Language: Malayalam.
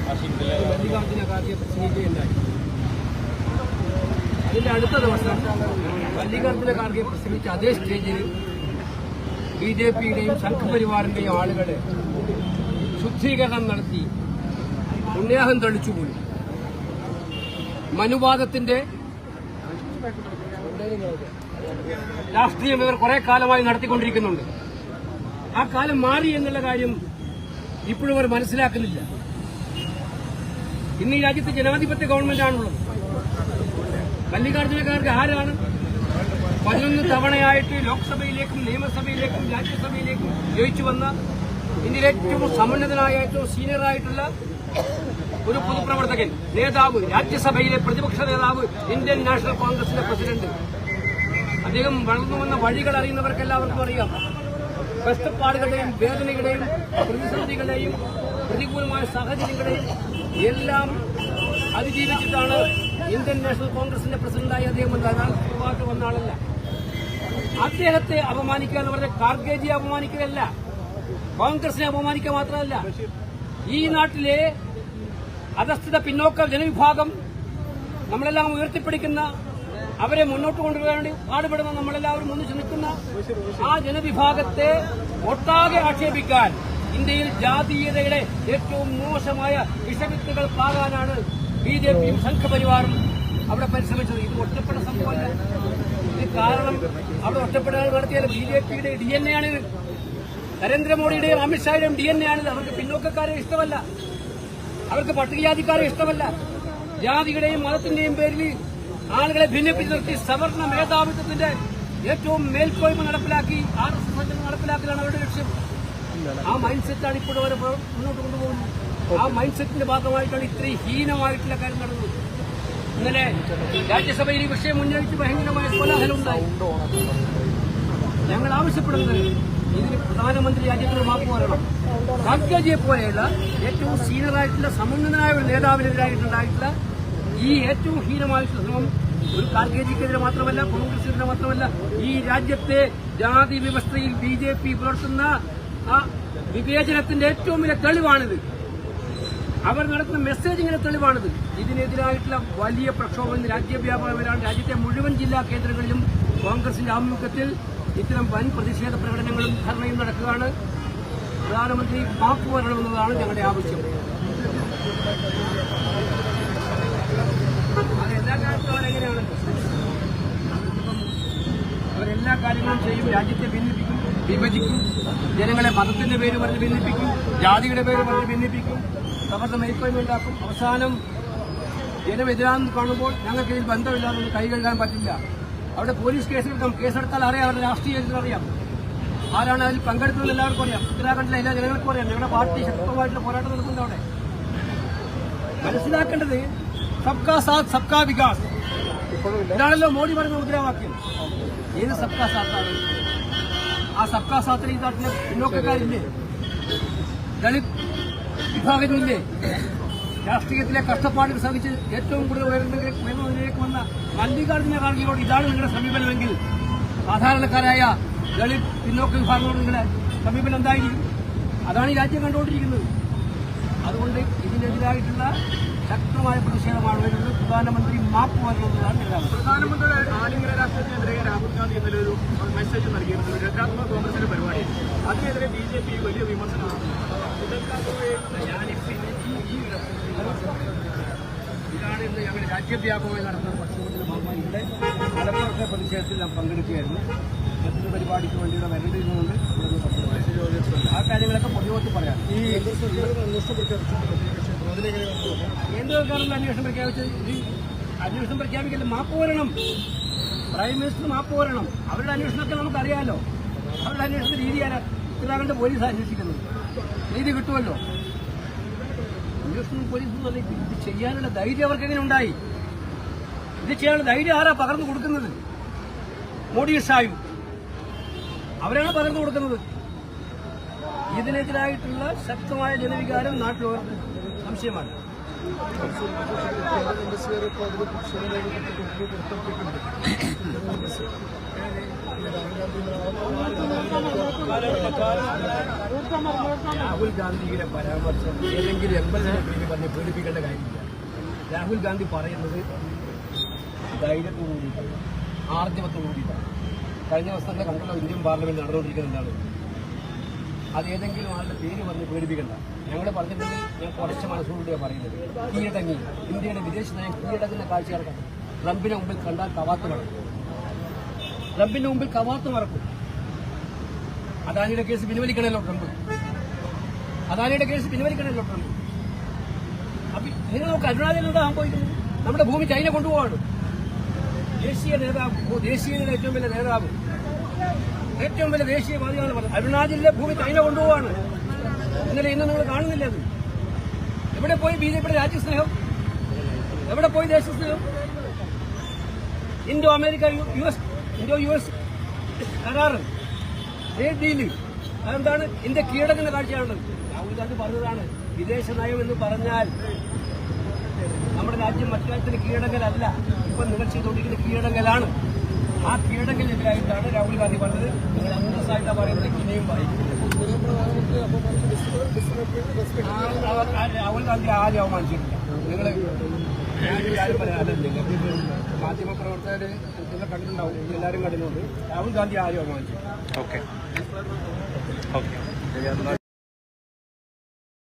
മല്ലികാർജുന ഖാർഗെ പ്രസംഗിക്കുകയുണ്ടായി. അതിന്റെ അടുത്ത ദിവസം മല്ലികാർജുന ഖാർഗെ പ്രസംഗിച്ച അതേ സ്റ്റേജിൽ BJPയുടെയും സംഘപരിവാറിന്റെയും ആളുകളെ ശുദ്ധീകരണം നടത്തി പുണ്യാഹം തളിച്ചുപോയി. മനുവാദത്തിന്റെ രാഷ്ട്രീയം ഇവർ കുറെ കാലമായി നടത്തിക്കൊണ്ടിരിക്കുന്നുണ്ട്. ആ കാലം മാറി എന്നുള്ള കാര്യം ഇപ്പോഴും അവർ മനസ്സിലാക്കുന്നില്ല. ഇന്ന് ഈ രാജ്യത്ത് ജനാധിപത്യ ഗവൺമെന്റാണുള്ളത്. മല്ലികാർജുന ഖാർഗെ ആരാണ്? 11 തവണയായിട്ട് ലോക്സഭയിലേക്കും നിയമസഭയിലേക്കും രാജ്യസഭയിലേക്കും ജയിച്ചു വന്ന ഇന്ത്യയിലെ ഏറ്റവും സമുന്നതനായ ഏറ്റവും സീനിയറായിട്ടുള്ള ഒരു പൊതുപ്രവർത്തകൻ, നേതാവ്, രാജ്യസഭയിലെ പ്രതിപക്ഷ നേതാവ്, ഇന്ത്യൻ നാഷണൽ കോൺഗ്രസിന്റെ പ്രസിഡന്റ്. അദ്ദേഹം വളർന്നു വന്ന വഴികൾ അറിയുന്നവർക്കെല്ലാവർക്കും അറിയാം. കഷ്ടപ്പാടുകളുടെയും വേദനകളുടെയും പ്രതിസന്ധികളുടെയും പ്രതികൂലമായ സാഹചര്യങ്ങളെയും എല്ലാം അതിജീവിച്ചിട്ടാണ് ഇന്ത്യൻ നാഷണൽ കോൺഗ്രസിന്റെ പ്രസിഡന്റായി അദ്ദേഹം വന്ന ആളല്ല. അദ്ദേഹത്തെ അപമാനിക്കുക എന്ന് പറഞ്ഞാൽ ഖാർഗെജിയെ അപമാനിക്കുകയല്ല, കോൺഗ്രസിനെ അപമാനിക്കുക മാത്രമല്ല, ഈ നാട്ടിലെ അധസ്ഥിത പിന്നോക്ക ജനവിഭാഗം നമ്മളെല്ലാം ഉയർത്തിപ്പിടിക്കുന്ന, അവരെ മുന്നോട്ട് കൊണ്ടുവരാൻ വേണ്ടി പാടുപെടുന്ന, നമ്മളെല്ലാവരും ഒന്നിച്ചു നിൽക്കുന്ന ആ ജനവിഭാഗത്തെ ഒട്ടാകെ ആക്ഷേപിക്കാൻ, ഇന്ത്യയിൽ ജാതീയതയുടെ ഏറ്റവും മോശമായ വിഷവിത്തുകൾ പാകാനാണ് BJPയും സംഘപരിവാറും അവിടെ പരിശ്രമിച്ചത്. ഇത് ഒറ്റപ്പെട്ട സംഭവമല്ല. ഇത് കാരണം അവിടെ ഒറ്റപ്പെടാൻ നടത്തിയാൽ BJPയുടെ DNA ആണിത്. നരേന്ദ്രമോദിയുടെയും അമിത്ഷായുടെയും DNA ആണിത്. അവർക്ക് പിന്നോക്കക്കാരെ ഇഷ്ടമല്ല, അവർക്ക് പട്ടികജാതിക്കാരെ ഇഷ്ടമല്ല. ജാതിയുടെയും മതത്തിന്റെയും പേരിൽ ആളുകളെ ഭിന്നിപ്പിച്ച് നിർത്തി സവർണ മേധാവിത്വത്തിന്റെ ഏറ്റവും മേൽക്കോയ്മ നടപ്പിലാക്കി RSS നടപ്പിലാക്കലാണ് അവരുടെ ലക്ഷ്യം. ആ മൈൻഡ് സെറ്റാണ് ഇപ്പോഴും അവരെ മുന്നോട്ട് കൊണ്ടുപോകുന്നത്. ആ മൈൻഡ് സെറ്റിന്റെ ഭാഗമായിട്ടാണ് ഇത്രയും ഹീനമായിട്ടുള്ള കാര്യം നടന്നത്. ഇന്നലെ രാജ്യസഭയിൽ ഈ വിഷയം ഉന്നയിച്ച് ഭയങ്കരമായ കോലാഹലമുണ്ടായി. ഞങ്ങൾ ആവശ്യപ്പെടുന്നത് ഇതിന് പ്രധാനമന്ത്രി രാജ്യത്തിന് മാപ്പ് പറയണം. ഖാർഗെജിയെ പോലെയുള്ള ഏറ്റവും സീനിയറായിട്ടുള്ള സമുന്നതനായ ഒരു നേതാവിനെതിരായിട്ടുണ്ടായിട്ടുള്ള ഈ ഏറ്റവും ഹീനമായിട്ടുള്ള ശ്രമം ഒരു ഖാർഗെജിക്കെതിരെ മാത്രമല്ല, കോൺഗ്രസിനെതിരെ മാത്രമല്ല, ഈ രാജ്യത്തെ ജാതി വ്യവസ്ഥയിൽ BJP പുലർത്തുന്ന ആ വിവേചനത്തിന്റെ ഏറ്റവും വലിയ തെളിവാണിത്. അവർ നടത്തുന്ന മെസ്സേജിങ്ങിന്റെ തെളിവാണിത്. ഇതിനെതിരായിട്ടുള്ള വലിയ പ്രക്ഷോഭം രാജ്യവ്യാപകമാണ്. രാജ്യത്തെ മുഴുവൻ ജില്ലാ കേന്ദ്രങ്ങളിലും കോൺഗ്രസിന്റെ ആഭിമുഖ്യത്തിൽ ഇത്തരം വൻ പ്രതിഷേധ പ്രകടനങ്ങളും ധർണയും നടക്കുകയാണ്. പ്രധാനമന്ത്രി മാപ്പ് വരണമെന്നതാണ് ഞങ്ങളുടെ ആവശ്യം. അതെല്ലാ കാര്യത്തിലും അവരെങ്ങനെയാണ്? അവരെല്ലാ കാര്യങ്ങളും ചെയ്യും. രാജ്യത്തെ ഭിന്നിപ്പിക്കും, വിഭജിക്കും, ജനങ്ങളെ മതത്തിന്റെ പേര് പറഞ്ഞ് ഭിന്നിപ്പിക്കും, ജാതിയുടെ പേര് പറഞ്ഞ് ഭിന്നിപ്പിക്കും, അവരുടെ മേൽക്കോയ്മ ഉണ്ടാക്കും. അവസാനം ജനമെതിരാന്ന് കാണുമ്പോൾ ഞങ്ങൾക്ക് ഇതിൽ ബന്ധമില്ലാതൊന്നും കൈ കഴുകാൻ പറ്റില്ല. അവിടെ പോലീസ് കേസെടുത്താൽ അറിയാം, അവരുടെ രാഷ്ട്രീയത്തിൽ അറിയാം, ആരാണ് അതിൽ പങ്കെടുത്തതെന്ന് എല്ലാവർക്കും അറിയാം. ഉത്തരാഖണ്ഡിലെ എല്ലാ ജനങ്ങൾക്കും അറിയാം. ഞങ്ങളുടെ പാർട്ടി ശക്തമായിട്ടുള്ള പോരാട്ടം നടക്കുന്നത് അവിടെ. മനസ്സിലാക്കേണ്ടത് സബ്കാ സാത്ത് സബ്കാ വികാസ്. ഇതാണല്ലോ മോദി പറയുന്ന മുദ്രാവാക്യം. ഏത് സബ്കാ സാത്താണ്? ആ സബ്കാ സാത്തിന് ഈ നാട്ടിലെ പിന്നോക്കക്കാരില്ലേ, ദളിത് വിഭാഗങ്ങളില്ലേ, രാഷ്ട്രീയത്തിലെ കഷ്ടപ്പാടുകൾ സഹിച്ച് ഏറ്റവും കൂടുതൽ ഉയർന്നതിലേക്ക് വന്ന മല്ലികാർജുന ഖാർഗെയോട് ഇതാണ് നിങ്ങളുടെ സമീപനമെങ്കിൽ സാധാരണക്കാരായ ദളിത് പിന്നോക്ക വിഭാഗങ്ങളോട് നിങ്ങളുടെ സമീപനം എന്തായിരിക്കും? അതാണ് ഈ രാജ്യം കണ്ടുകൊണ്ടിരിക്കുന്നത്. അതുകൊണ്ട് ഇതിനെതിരായിട്ടുള്ള ശക്തമായ പ്രതിഷേധമാണ് വരുന്നത്. പ്രധാനമന്ത്രി മാപ്പ് വരണമെന്നതാണ് ഞങ്ങളുടെ ആവശ്യം. പ്രധാനമന്ത്രിയുടെ ആലിംഗന രാഷ്ട്രീയത്തിനെതിരെ രാഹുൽ ഗാന്ധി എന്നൊരു മെസ്സേജ് നൽകിയിരുന്നു രക്ഷാത്മക കോൺഗ്രസിന്റെ പരിപാടി. അതിനെതിരെ BJP വലിയ വിമർശനമാണ്. ഇതാണ് ഇന്ന് ഞങ്ങൾ രാജ്യവ്യാപകമായി നടത്തുന്ന പ്രക്ഷോഭത്തിന്റെ ഭാഗമായി ഇവിടെ മലപ്പുറത്തെ പ്രതിഷേധത്തിൽ ഞാൻ പങ്കെടുക്കുകയായിരുന്നു. മറ്റൊരു പരിപാടിക്ക് വേണ്ടിയുടെ വരേണ്ടതുകൊണ്ട് ആ കാര്യങ്ങളൊക്കെ പൊതുവോട്ട് പറയാം. ഈ കേന്ദ്ര സർക്കാരിന്റെ അന്വേഷണം പ്രഖ്യാപിച്ചത് അന്വേഷണം പ്രഖ്യാപിക്കല്ല, മാപ്പ് വരണം. പ്രൈം മിനിസ്റ്റർ മാപ്പ് വരണം. അവരുടെ അന്വേഷണമൊക്കെ നമുക്കറിയാമല്ലോ. അവരുടെ അന്വേഷണത്തിന്റെ രീതിയാണ് ഉത്തരാഖണ്ഡ് പോലീസ് അന്വേഷിക്കുന്നത്. നീതി കിട്ടുമല്ലോ. അന്വേഷണം പോലീസ് ഇത് ചെയ്യാനുള്ള ധൈര്യം അവർക്ക് എങ്ങനെ ഉണ്ടായി? ഇത് ചെയ്യാനുള്ള ധൈര്യം ആരാ പകർന്നു കൊടുക്കുന്നത്? മോഡിയും ഷായും അവരാണ് പകർന്നു കൊടുക്കുന്നത്. ഇതിനെതിരായിട്ടുള്ള ശക്തമായ ജനവികാരം നാട്ടിലുയർന്ന സംശയമാണ്. രാഹുൽ ഗാന്ധിയുടെ പരാമർശം ഏതെങ്കിലും എംബസിനെ പേര് പറഞ്ഞ് പേടിപ്പിക്കേണ്ട കാര്യമില്ല. രാഹുൽ ഗാന്ധി പറയുന്നത് ധൈര്യത്തോടുകൂടിയിട്ടാണ്, ആർജവത്തോടുകൂടിയിട്ടാണ്. കഴിഞ്ഞ ദിവസത്തെ കണ്ടല്ലോ ഇന്ത്യൻ പാർലമെന്റ് നടന്നുകൊണ്ടിരിക്കുന്നത് എന്താണ്? അത് ഏതെങ്കിലും ആളുടെ പേര് പറഞ്ഞ് പേടിപ്പിക്കണ്ട. ഞങ്ങൾ പറഞ്ഞിട്ടുണ്ടെങ്കിൽ ഞാൻ കുറച്ച് മനസ്സോടുകൂടിയാണ് പറയുന്നത്. കീഴടങ്ങി ഇന്ത്യയുടെ വിദേശ നയം കീഴടങ്ങുന്ന കാഴ്ച ഇറക്കാം. ട്രംപിന്റെ മുമ്പിൽ കണ്ടാൽ കവാത്ത് മറക്കും. ട്രംപിന്റെ മുമ്പിൽ കവാത്ത് മറക്കും. അദാനിയുടെ കേസ് പിൻവലിക്കണമല്ലോ ട്രംപ്. അദാനിയുടെ കേസ് പിൻവലിക്കണമല്ലോ ട്രംപ്. അപ്പൊ നിങ്ങൾ നമുക്ക് അരുണാചലിൽ എന്താ സംഭവിക്കുന്നത്? നമ്മുടെ ഭൂമി ചൈന കൊണ്ടുപോവാണ്. ദേശീയ നേതാവ്, ദേശീയതയുടെ ഏറ്റവും വലിയ നേതാവ്, ഏറ്റവും വലിയ ദേശീയവാദിയാണ് പറഞ്ഞത്. അരുണാചലിലെ ഭൂമി ചൈന കൊണ്ടുപോവാണ്. ഇന്നലെ ഇന്ന് നിങ്ങൾ കാണുന്നില്ല. അത് എവിടെ പോയി ബിജെപിയുടെ രാജ്യസ്നേഹം? എവിടെ പോയി ദേശസ്നേഹം? Indo America Indo U S കരാറ്, ട്രേഡ് ഡീല്, അതെന്താണ്? ഇന്ത്യ കീഴടങ്ങുന്ന കാഴ്ചയാണുള്ളത്. രാഹുൽ ഗാന്ധി പറഞ്ഞതാണ് വിദേശ നയം എന്ന് പറഞ്ഞാൽ നമ്മുടെ രാജ്യം മറ്റു രാജ്യത്തിന് കീഴടങ്ങലല്ല. ഇപ്പൊ നിങ്ങൾ ചെയ്തുകൊണ്ടിരിക്കുന്ന കീഴടങ്ങലാണ്. ആ കീഴടങ്ങലിനെതിരായിട്ടാണ് രാഹുൽ ഗാന്ധി പറഞ്ഞത്. നിങ്ങൾ അന്തസ്സായിട്ടാണ് പറയുന്നത്, ഇനിയും പറയും. രാഹുൽ ഗാന്ധി ആദ്യം അവമാനിച്ചിട്ടില്ല. നിങ്ങൾ കാര്യം പറയാതെ മാധ്യമപ്രവർത്തകര് നിങ്ങൾ കണ്ടിട്ടുണ്ടാവും, എല്ലാവരും കണ്ടിട്ടുണ്ട്. രാഹുൽ ഗാന്ധി ആദ്യം അവമാനിച്ചു.